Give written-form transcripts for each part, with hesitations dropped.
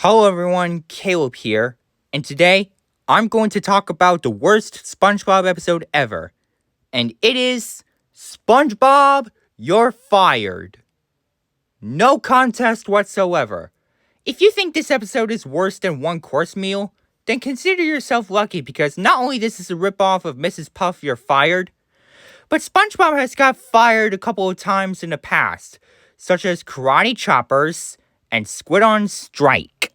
Hello everyone, Caleb here, and today I'm going to talk about the worst SpongeBob episode ever, and it is SpongeBob, You're Fired. No contest whatsoever. If you think this episode is worse than One Course Meal, then consider yourself lucky because not only this is a ripoff of Mrs. Puff, You're Fired, but SpongeBob has got fired a couple of times in the past, such as Karate Choppers and Squid on Strike.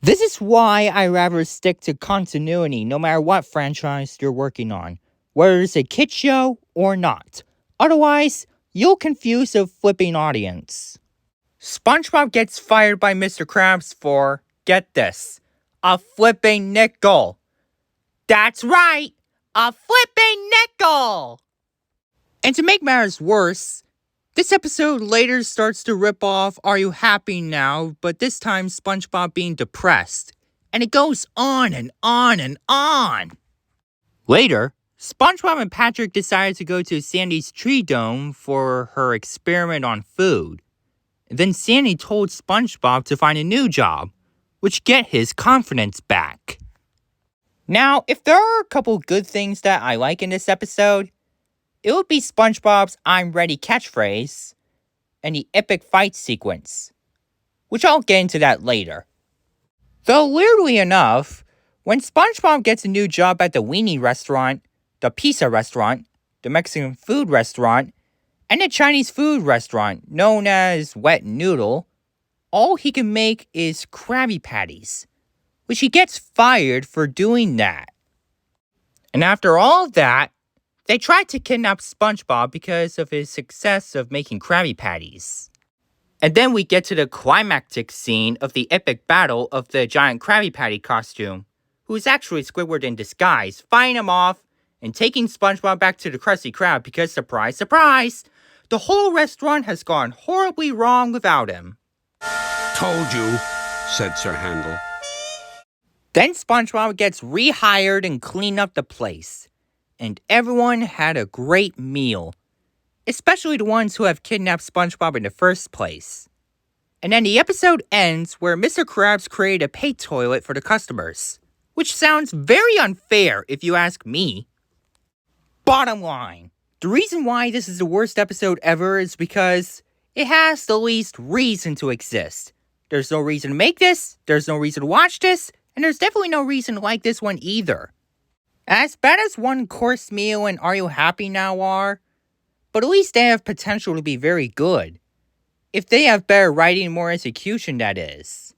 This is why I rather stick to continuity no matter what franchise you're working on, whether it's a kid show or not. Otherwise, you'll confuse a flipping audience. SpongeBob gets fired by Mr. Krabs for, get this, a flipping nickel. That's right, a flipping nickel! And to make matters worse, this episode later starts to rip off Are You Happy Now, but this time SpongeBob being depressed. And it goes on and on and on. Later, SpongeBob and Patrick decide to go to Sandy's tree dome for her experiment on food. And then Sandy told SpongeBob to find a new job, which get his confidence back. Now, if there are a couple good things that I like in this episode, it would be SpongeBob's I'm ready catchphrase and the epic fight sequence, which I'll get into that later. Though weirdly enough, when SpongeBob gets a new job at the weenie restaurant, the pizza restaurant, the Mexican food restaurant, and the Chinese food restaurant known as Wet Noodle, all he can make is Krabby Patties, which he gets fired for doing that. And after all that, they tried to kidnap SpongeBob because of his success of making Krabby Patties. And then we get to the climactic scene of the epic battle of the giant Krabby Patty costume, who is actually Squidward in disguise, fighting him off and taking SpongeBob back to the Krusty Krab because, surprise, surprise, the whole restaurant has gone horribly wrong without him. Told you, said Sir Handel. Then SpongeBob gets rehired and cleaned up the place. And everyone had a great meal, especially the ones who have kidnapped SpongeBob in the first place. And then the episode ends where Mr. Krabs created a pay toilet for the customers, which sounds very unfair if you ask me. Bottom line, the reason why this is the worst episode ever is because it has the least reason to exist. There's no reason to make this, there's no reason to watch this, and there's definitely no reason to like this one either. As bad as One Course Meal and Are You Happy Now are, but at least they have potential to be very good. If they have better writing and more execution, that is.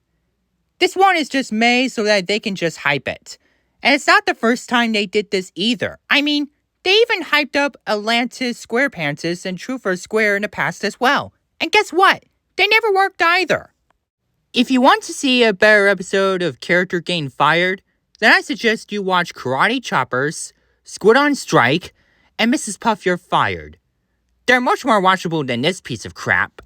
This one is just made so that they can just hype it. And it's not the first time they did this either. I mean, they even hyped up Atlantis SquarePants and True for Square in the past as well. And guess what? They never worked either. If you want to see a better episode of character getting fired, then I suggest you watch Karate Choppers, Squid on Strike, and Mrs. Puff, You're Fired. They're much more watchable than this piece of crap.